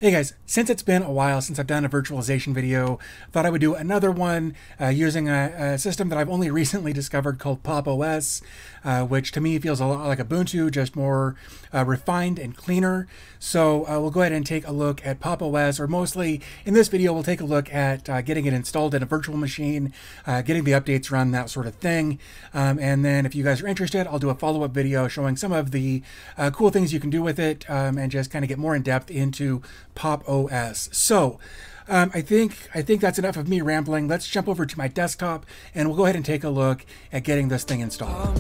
Hey guys, since it's been a while since I've done a virtualization video, I thought I would do another one using a system that I've only recently discovered called Pop! OS, which to me feels a lot like Ubuntu, just more refined and cleaner. So we'll go ahead and take a look at Pop! OS, or mostly in this video we'll take a look at getting it installed in a virtual machine, getting the updates run, that sort of thing. And then if you guys are interested, I'll do a follow-up video showing some of the cool things you can do with it, and just kind of get more in depth into Pop! OS. So I think that's enough of me rambling. Let's jump over to my desktop and we'll go ahead and take a look at getting this thing installed.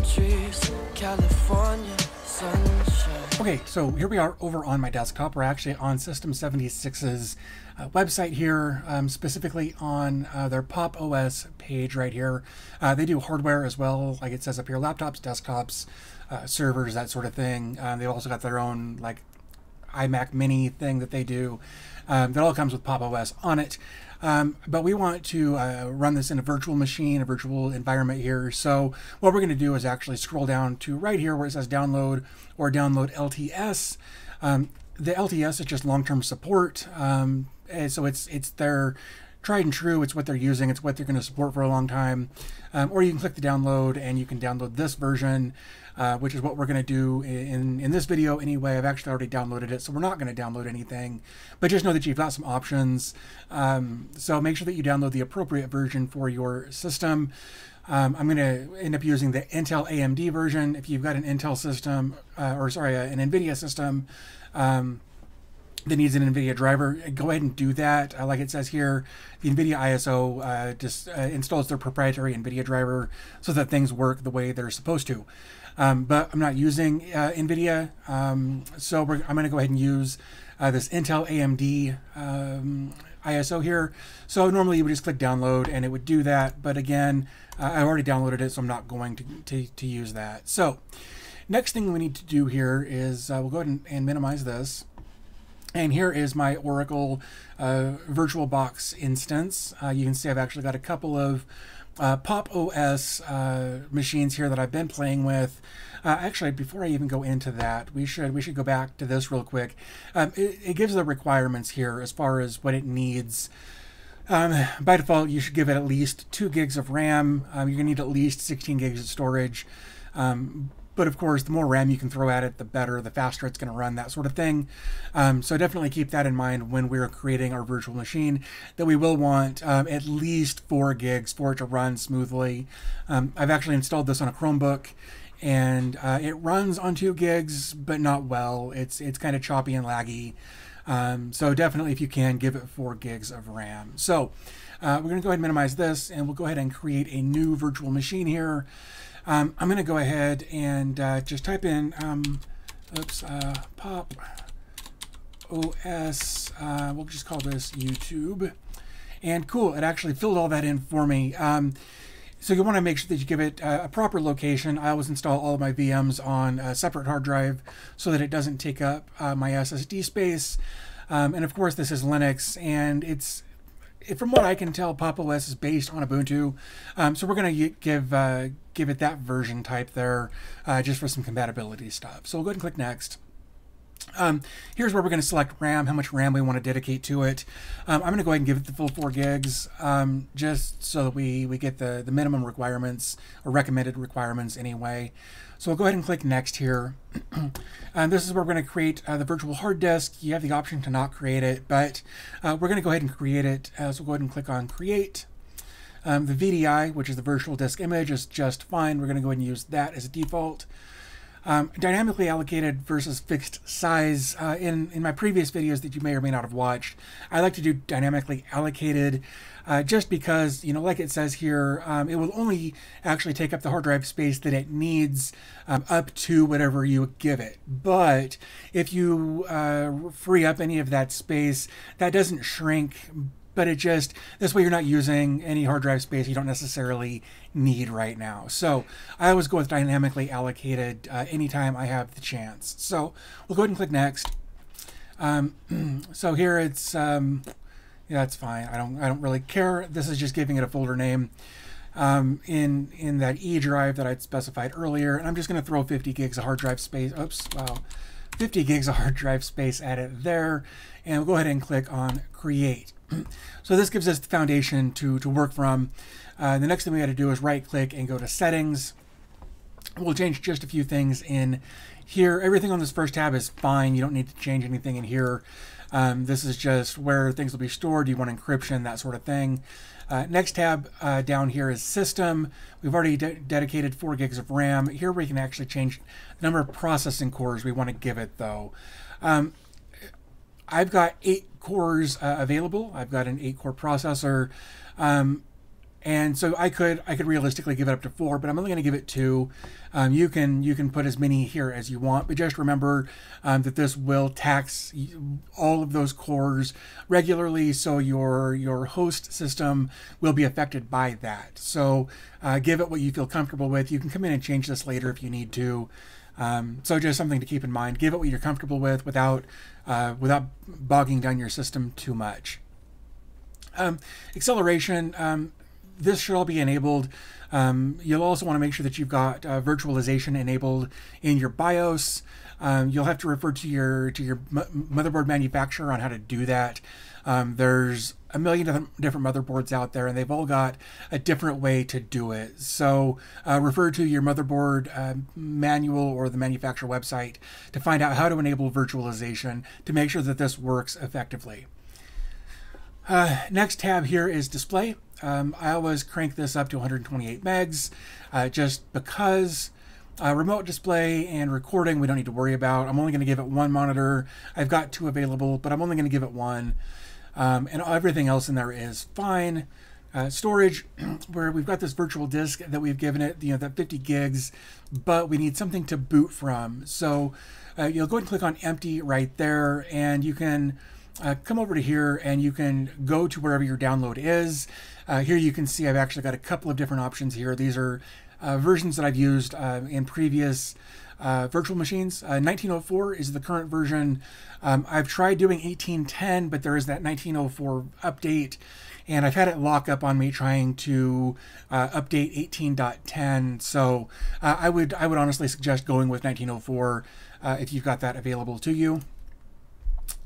Okay, so here we are over on my desktop. We're actually on System 76's website here, specifically on their Pop! OS page right here. They do hardware as well, like it says up here, laptops, desktops, servers, that sort of thing. They've also got their own like iMac mini thing that they do that all comes with Pop! OS on it. But we want to run this in a virtual machine, a virtual environment here. So what we're going to do is actually scroll down to right here where it says download or download LTS. The LTS is just long-term support. And so it's their tried and true. It's what they're using. It's what they're going to support for a long time. Or you can click the download and you can download this version, which is what we're going to do in this video anyway. I've actually already downloaded it, so we're not going to download anything. But just know that you've got some options. So make sure that you download the appropriate version for your system. I'm going to end up using the Intel AMD version. If you've got an Intel system, an NVIDIA system, that needs an NVIDIA driver, go ahead and do that. Like it says here, the NVIDIA ISO just installs their proprietary NVIDIA driver so that things work the way they're supposed to. But I'm not using NVIDIA, so I'm going to go ahead and use this Intel AMD ISO here. So normally you would just click download and it would do that, but again, I already downloaded it, so I'm not going to use that. So next thing we need to do here is we'll go ahead and minimize this. And here is my Oracle VirtualBox instance. You can see I've actually got a couple of Pop! OS machines here that I've been playing with. Actually, before I even go into that, we should go back to this real quick. It gives the requirements here as far as what it needs. By default, you should give it at least 2 gigs of RAM. You're going to need at least 16 gigs of storage. But of course, the more RAM you can throw at it, the better, the faster it's going to run, that sort of thing. So definitely keep that in mind when we're creating our virtual machine, that we will want at least 4 gigs for it to run smoothly. I've actually installed this on a Chromebook, and it runs on 2 gigs, but not well. It's kind of choppy and laggy. So definitely, if you can, give it 4 gigs of RAM. So we're going to go ahead and minimize this, and we'll go ahead and create a new virtual machine here. I'm going to go ahead and just type in Pop! OS. We'll just call this YouTube. And cool, it actually filled all that in for me. So you want to make sure that you give it a proper location. I always install all of my VMs on a separate hard drive so that it doesn't take up my SSD space. And of course, this is Linux, and from what I can tell, Pop! OS is based on Ubuntu, so we're going to give it that version type there, just for some compatibility stuff. So we'll go ahead and click Next. Here's where we're going to select RAM, how much RAM we want to dedicate to it. I'm going to go ahead and give it the full 4 gigs, just so that we get the minimum requirements, or recommended requirements anyway. So we'll go ahead and click Next here. This is where we're going to create the virtual hard disk. You have the option to not create it, but we're going to go ahead and create it. So we'll go ahead and click on Create. The VDI, which is the virtual disk image, is just fine. We're going to go ahead and use that as a default. Dynamically allocated versus fixed size. In my previous videos that you may or may not have watched, I like to do dynamically allocated just because, you know, like it says here, it will only actually take up the hard drive space that it needs up to whatever you give it. But if you free up any of that space, that doesn't shrink, but it just, this way you're not using any hard drive space you don't necessarily need right now. So I always go with dynamically allocated anytime I have the chance. So we'll go ahead and click Next. So here it's, yeah, that's fine. I don't really care. This is just giving it a folder name in that E drive that I'd specified earlier. And I'm just going to throw 50 gigs of hard drive space. Oops, wow. 50 gigs of hard drive space added there, and we'll go ahead and click on create. So this gives us the foundation to work from. The next thing we got to do is right click and go to settings. We'll change just a few things in here. Everything on this first tab is fine. You don't need to change anything in here. This is just where things will be stored. You want encryption, that sort of thing. Next tab down here is system. We've already dedicated 4 gigs of RAM. Here we can actually change the number of processing cores we want to give it though. I've got 8 cores available. I've got an 8-core processor. And so I could realistically give it up to 4, but I'm only going to give it 2. You can put as many here as you want, but just remember that this will tax all of those cores regularly, so your host system will be affected by that. So give it what you feel comfortable with. You can come in and change this later if you need to. So just something to keep in mind. Give it what you're comfortable with without bogging down your system too much. Acceleration. This should all be enabled. You'll also want to make sure that you've got virtualization enabled in your BIOS. You'll have to refer to your motherboard manufacturer on how to do that. There's a million different motherboards out there, and they've all got a different way to do it. So refer to your motherboard manual or the manufacturer website to find out how to enable virtualization to make sure that this works effectively. Next tab here is display. I always crank this up to 128 megs just because remote display and recording we don't need to worry about. I'm only going to give it 1 monitor. I've got 2 available, but I'm only going to give it 1. And everything else in there is fine. Storage, where we've got this virtual disk that we've given it, that 50 gigs, but we need something to boot from. So you'll go ahead and click on empty right there, and you can come over to here and you can go to wherever your download is. Here you can see I've actually got a couple of different options here. These are versions that I've used in previous virtual machines. 1904 is the current version. I've tried doing 1810, but there is that 1904 update, and I've had it lock up on me trying to update 18.10. So I would honestly suggest going with 1904 if you've got that available to you.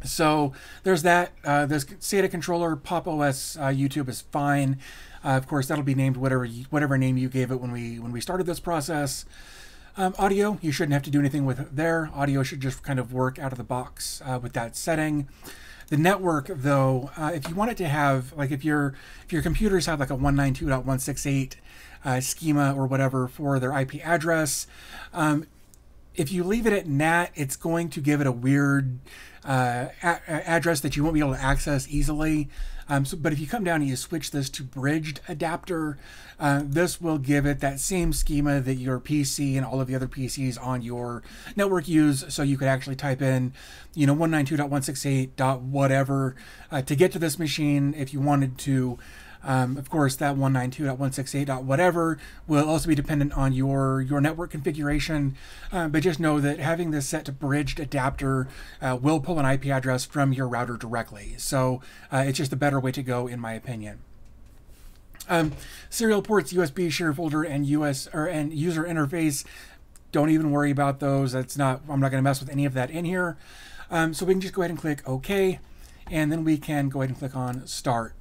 So there's that. This SATA controller, Pop! OS YouTube is fine. Of course, that'll be named whatever name you gave it when we started this process. Audio, you shouldn't have to do anything with there. Audio should just kind of work out of the box with that setting. The network, though, if you want it to have, like if your computers have like a 192.168 schema or whatever for their IP address, if you leave it at NAT, it's going to give it a weird address that you won't be able to access easily. But if you come down and you switch this to bridged adapter, this will give it that same schema that your PC and all of the other PCs on your network use. So you could actually type in, 192.168. whatever to get to this machine if you wanted to. Of course, that 192.168. whatever will also be dependent on your network configuration, but just know that having this set to bridged adapter will pull an IP address from your router directly. So it's just a better way to go, in my opinion. Serial ports, USB share folder, and and user interface. Don't even worry about those. I'm not going to mess with any of that in here. So we can just go ahead and click OK, and then we can go ahead and click on Start.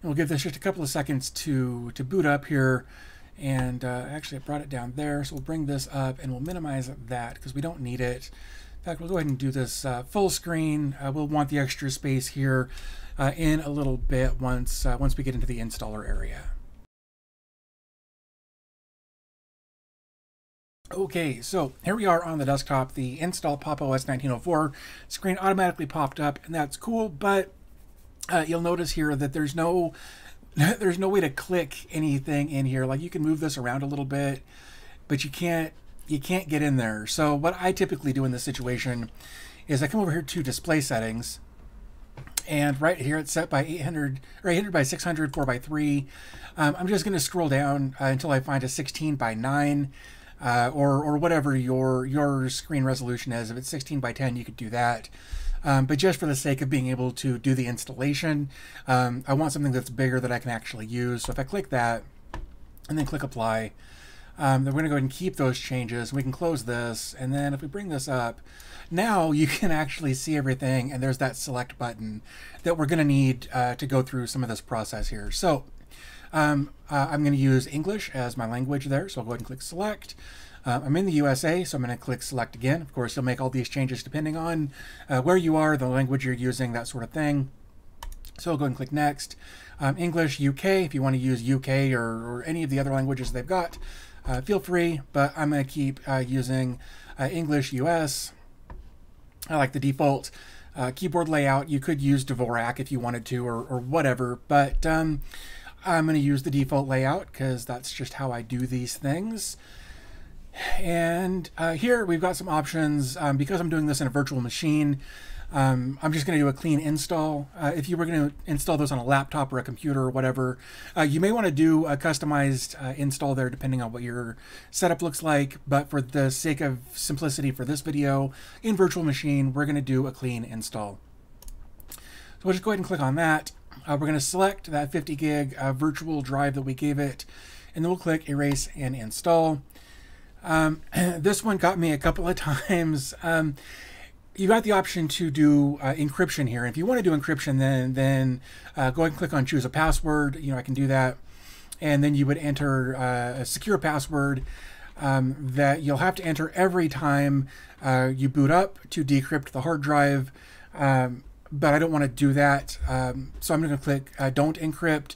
And we'll give this just a couple of seconds to boot up here. And actually, I brought it down there, so we'll bring this up and we'll minimize that because we don't need it. In fact, we'll go ahead and do this full screen. We'll want the extra space here in a little bit once we get into the installer area. Okay, so here we are on the desktop. The install Pop! OS 1904 screen automatically popped up, and that's cool, but you'll notice here that there's no way to click anything in here. Like, you can move this around a little bit, but you can't get in there. So what I typically do in this situation is I come over here to display settings, and right here it's set by 800 by 600 4:3. I'm just going to scroll down until I find a 16:9. Or whatever your screen resolution is. If it's 16:10, you could do that. But just for the sake of being able to do the installation, I want something that's bigger that I can actually use. So if I click that and then click apply, Then we're going to go ahead and keep those changes. We can close this, and then if we bring this up, now you can actually see everything, and there's that select button that we're going to need to go through some of this process here. So I'm going to use English as my language there, so I'll go ahead and click select. I'm in the USA, so I'm going to click select again. Of course, you'll make all these changes depending on where you are, the language you're using, that sort of thing. So I'll go ahead and click next. English UK, if you want to use UK or any of the other languages they've got, feel free, but I'm going to keep using English US. I like the default keyboard layout. You could use Dvorak if you wanted to, or whatever, but I'm going to use the default layout because that's just how I do these things. And here we've got some options. Because I'm doing this in a virtual machine, I'm just going to do a clean install. If you were going to install those on a laptop or a computer or whatever, you may want to do a customized install there depending on what your setup looks like. But for the sake of simplicity for this video, in virtual machine, we're going to do a clean install. So we'll just go ahead and click on that. We're going to select that 50 gig virtual drive that we gave it, and then we'll click erase and install. This one got me a couple of times. You got the option to do encryption here. If you want to do encryption, then go ahead and click on choose a password. You know, I can do that. And then you would enter a secure password that you'll have to enter every time you boot up to decrypt the hard drive. But I don't want to do that. So I'm going to click don't encrypt.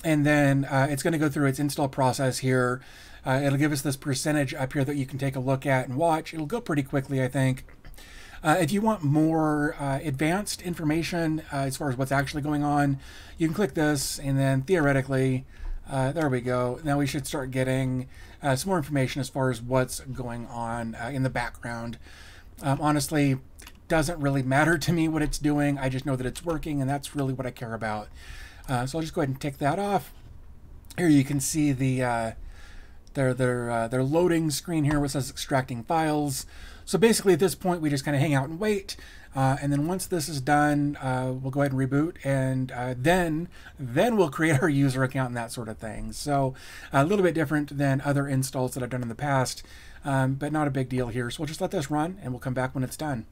And then it's going to go through its install process here. It'll give us this percentage up here that you can take a look at and watch. It'll go pretty quickly, I think. If you want more advanced information as far as what's actually going on, you can click this, and then theoretically, there we go. Now we should start getting some more information as far as what's going on in the background. Honestly, doesn't really matter to me what it's doing. I just know that it's working, and that's really what I care about. So I'll just go ahead and take that off. Here you can see the their loading screen here, which says extracting files. So basically at this point we just kind of hang out and wait, and then once this is done, we'll go ahead and reboot, and then we'll create our user account and that sort of thing. So a little bit different than other installs that I've done in the past, but not a big deal here. So we'll just let this run, and we'll come back when it's done.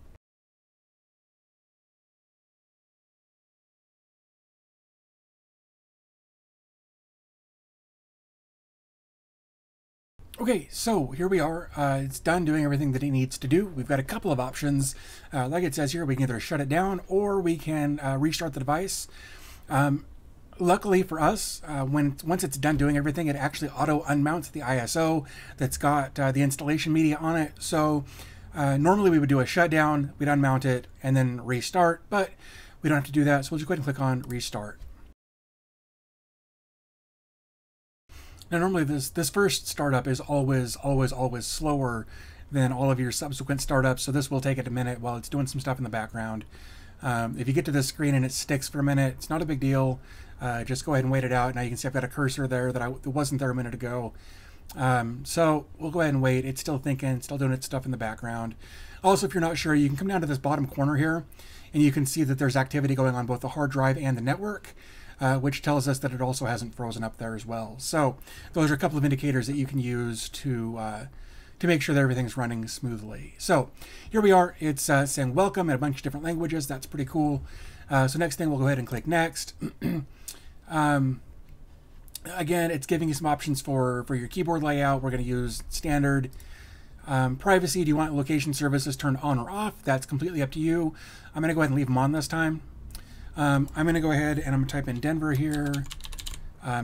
Okay, so here we are. It's done doing everything that it needs to do. We've got a couple of options. Like it says here, we can either shut it down or we can restart the device. Luckily for us, once it's done doing everything, it actually auto unmounts the ISO that's got the installation media on it. So normally we would do a shutdown, we'd unmount it, and then restart, but we don't have to do that. So we'll just go ahead and click on restart. Now, normally this first startup is always slower than all of your subsequent startups, so this will take it a minute while it's doing some stuff in the background. If you get to this screen and it sticks for a minute, it's not a big deal. Just go ahead and wait it out. Now you can see I've got a cursor there that wasn't there a minute ago. So we'll go ahead and wait. It's still thinking, still doing its stuff in the background. Also, if you're not sure, you can come down to this bottom corner here, and you can see that there's activity going on both the hard drive and the network. Which tells us that it also hasn't frozen up there as well. So those are a couple of indicators that you can use to make sure that everything's running smoothly. So here we are. It's saying welcome in a bunch of different languages. That's pretty cool. So next thing, we'll go ahead and click next. Again, it's giving you some options for your keyboard layout. We're going to use standard. Privacy, do you want location services turned on or off? That's completely up to you. I'm going to go ahead and leave them on this time. I'm going to go ahead and I'm going to type in Denver here,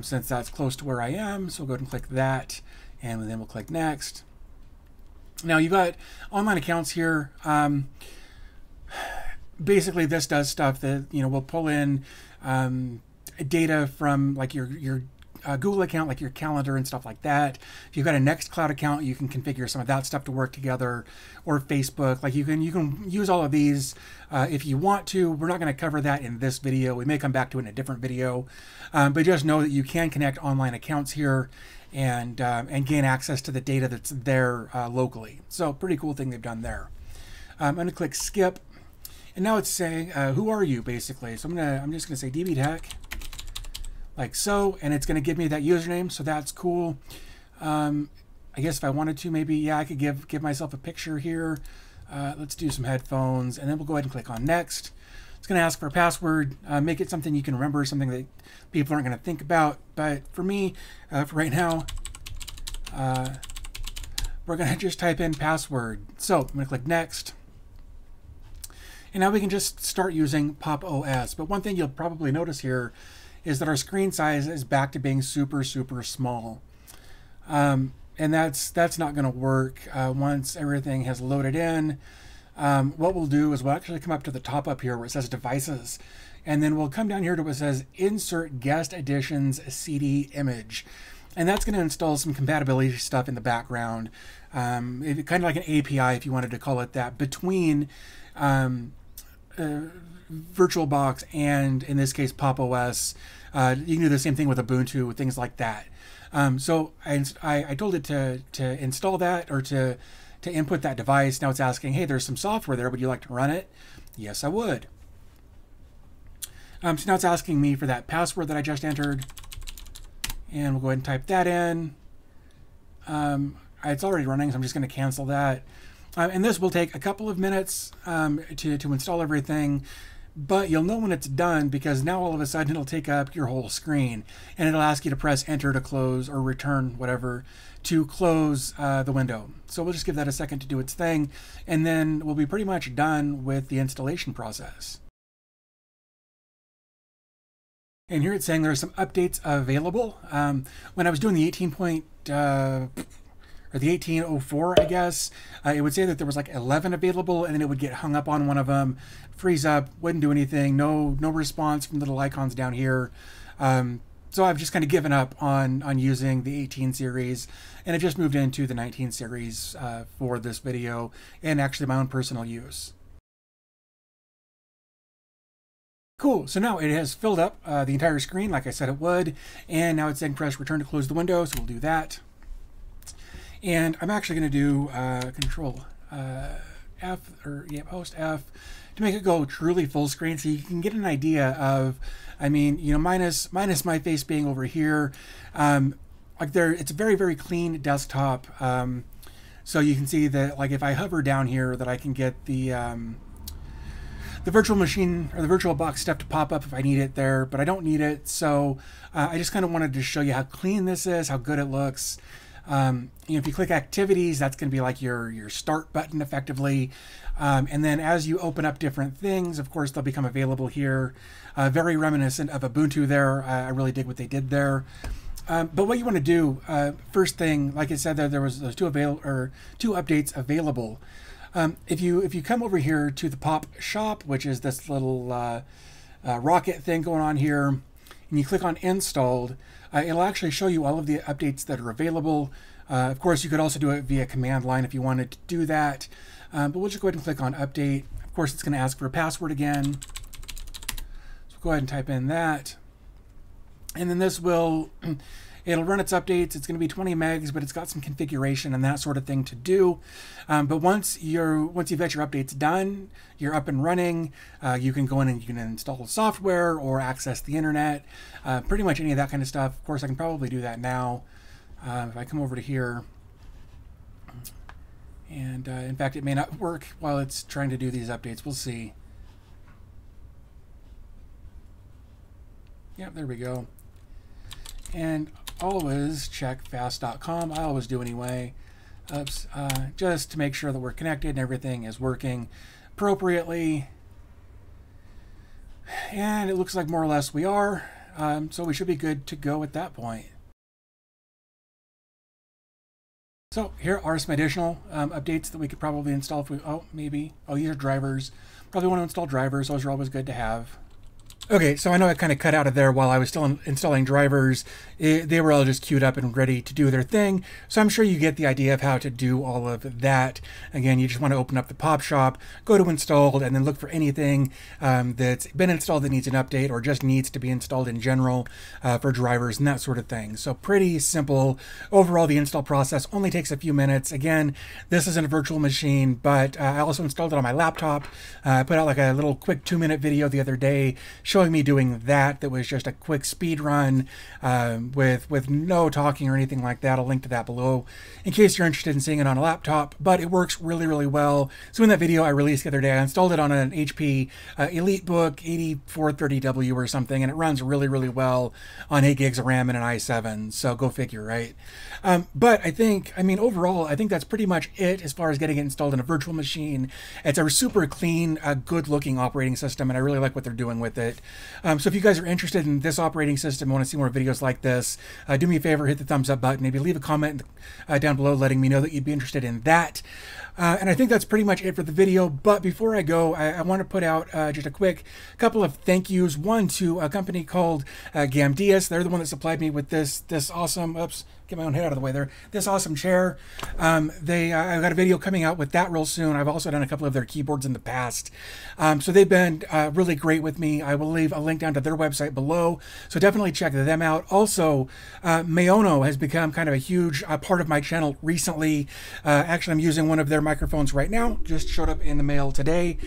since that's close to where I am. So we'll go ahead and click that, and then we'll click next. Now you've got online accounts here. Basically, this does stuff that, you know, will pull in data from like your Google account, like your calendar and stuff like that. If you've got a Nextcloud account, you can configure some of that stuff to work together, or Facebook. Like you can use all of these if you want to. We're not going to cover that in this video. We may come back to it in a different video, but just know that you can connect online accounts here and gain access to the data that's there locally. So pretty cool thing they've done there. I'm going to click skip, and now it's saying who are you, basically. So I'm just going to say dbtech. Like so, and it's going to give me that username, so that's cool. I guess if I wanted to, maybe, yeah, I could give myself a picture here. Let's do some headphones, and then we'll go ahead and click on next. It's going to ask for a password. Make it something you can remember, something that people aren't going to think about. But for me, for right now, we're going to just type in password. So I'm going to click next. And now we can just start using Pop! OS. But one thing you'll probably notice here is that our screen size is back to being super, super small. And that's not going to work once everything has loaded in. What we'll do is we'll actually come up to the top up here where it says devices. And then we'll come down here to what says insert guest additions CD image. And that's going to install some compatibility stuff in the background. Kind of like an API, if you wanted to call it that, between VirtualBox and, in this case, Pop! OS. You can do the same thing with Ubuntu, things like that. So I told it to install that, or to input that device. Now it's asking, hey, there's some software there. Would you like to run it? Yes, I would. So now it's asking me for that password that I just entered. And we'll go ahead and type that in. It's already running, so I'm just going to cancel that. And this will take a couple of minutes to install everything. But you'll know when it's done, because now all of a sudden it'll take up your whole screen. And it'll ask you to press enter to close, or return, whatever, to close the window. So we'll just give that a second to do its thing. And then we'll be pretty much done with the installation process. And here it's saying there are some updates available. When I was doing the 1804, I guess, it would say that there was like 11 available, and then it would get hung up on one of them, freeze up, wouldn't do anything, no response from little icons down here. So I've just kind of given up on using the 18 series, and I've just moved into the 19 series for this video, and actually my own personal use. Cool, so now it has filled up the entire screen like I said it would, and now it's saying press return to close the window, so we'll do that. And I'm actually going to do Control F, or yeah, Post F, to make it go truly full screen, so you can get an idea of, I mean, you know, minus my face being over here, like it's a very, very clean desktop. So you can see that, like, if I hover down here, that I can get the virtual machine or the VirtualBox stuff to pop up if I need it there, but I don't need it. So I just kind of wanted to show you how clean this is, how good it looks. You know, if you click activities, that's going to be like your start button effectively. And then as you open up different things, of course, they'll become available here. Very reminiscent of Ubuntu there. I really dig what they did there. But what you want to do, first thing, like I said, there was those two updates available. If you come over here to the Pop Shop, which is this little rocket thing going on here, and you click on installed, it'll actually show you all of the updates that are available. Of course, you could also do it via command line if you wanted to do that. But we'll just go ahead and click on update. Of course, it's going to ask for a password again. So go ahead and type in that. And then this will, it'll run its updates. It's going to be 20 megs, but it's got some configuration and that sort of thing to do. But once you've got your updates done, you're up and running, you can go in and you can install software or access the internet, pretty much any of that kind of stuff. Of course, I can probably do that now. If I come over to here, and in fact, it may not work while it's trying to do these updates. We'll see. Yep, there we go. And always check fast.com. I always do anyway. Oops, just to make sure that we're connected and everything is working appropriately. And it looks like more or less we are. So we should be good to go at that point. So here are some additional updates that we could probably install if we, maybe. These are drivers. Probably want to install drivers. Those are always good to have. Okay, so I know I kind of cut out of there while I was still installing drivers. They were all just queued up and ready to do their thing. So I'm sure you get the idea of how to do all of that. Again, you just want to open up the Pop Shop, go to installed, and then look for anything that's been installed that needs an update or just needs to be installed in general for drivers and that sort of thing. So pretty simple. Overall, the install process only takes a few minutes. Again, this isn't a virtual machine, but I also installed it on my laptop. I put out like a little quick 2-minute video the other day showing showing me doing that. That was just a quick speed run with no talking or anything like that. I'll link to that below in case you're interested in seeing it on a laptop, but it works really, really well. So in that video I released the other day, I installed it on an HP EliteBook 8430W or something, and it runs really, really well on 8 gigs of RAM and an i7. So go figure, right? But I think, I mean, overall, I think that's pretty much it as far as getting it installed in a virtual machine. It's a super clean, good-looking operating system, and I really like what they're doing with it. So if you guys are interested in this operating system, want to see more videos like this, do me a favor, hit the thumbs up button, maybe leave a comment down below letting me know that you'd be interested in that. And I think that's pretty much it for the video. But before I go, I want to put out just a quick couple of thank yous. One to a company called Gamdias. They're the one that supplied me with this awesome, oops, get my own head out of the way there, this awesome chair. I've got a video coming out with that real soon. I've also done a couple of their keyboards in the past. So they've been really great with me. I will leave a link down to their website below, so definitely check them out. Also, Mayono has become kind of a huge part of my channel recently. Actually, I'm using one of their microphones right now. Just showed up in the mail today.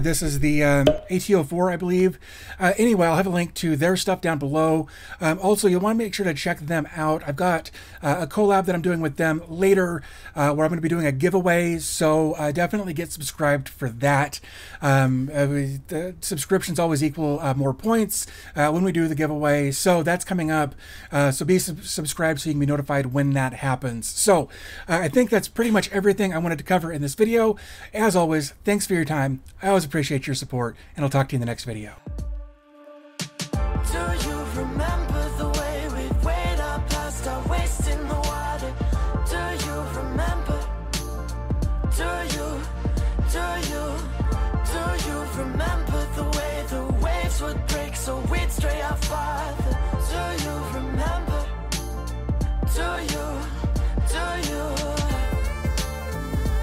This is the AT04, I believe. Anyway, I'll have a link to their stuff down below. Also, you'll want to make sure to check them out. I've got a collab that I'm doing with them later where I'm going to be doing a giveaway, so definitely get subscribed for that. The subscriptions always equal more points when we do the giveaway, so that's coming up. So be subscribed so you can be notified when that happens. So I think that's pretty much everything I wanted to cover in this video. As always, thanks for your time. I always appreciate your support, and I'll talk to you in the next video. Do you remember the way we'd wait up past our waist in the water? Do you remember? Do you remember the way the waves would break so we'd stray out farther? Do you remember? Do you?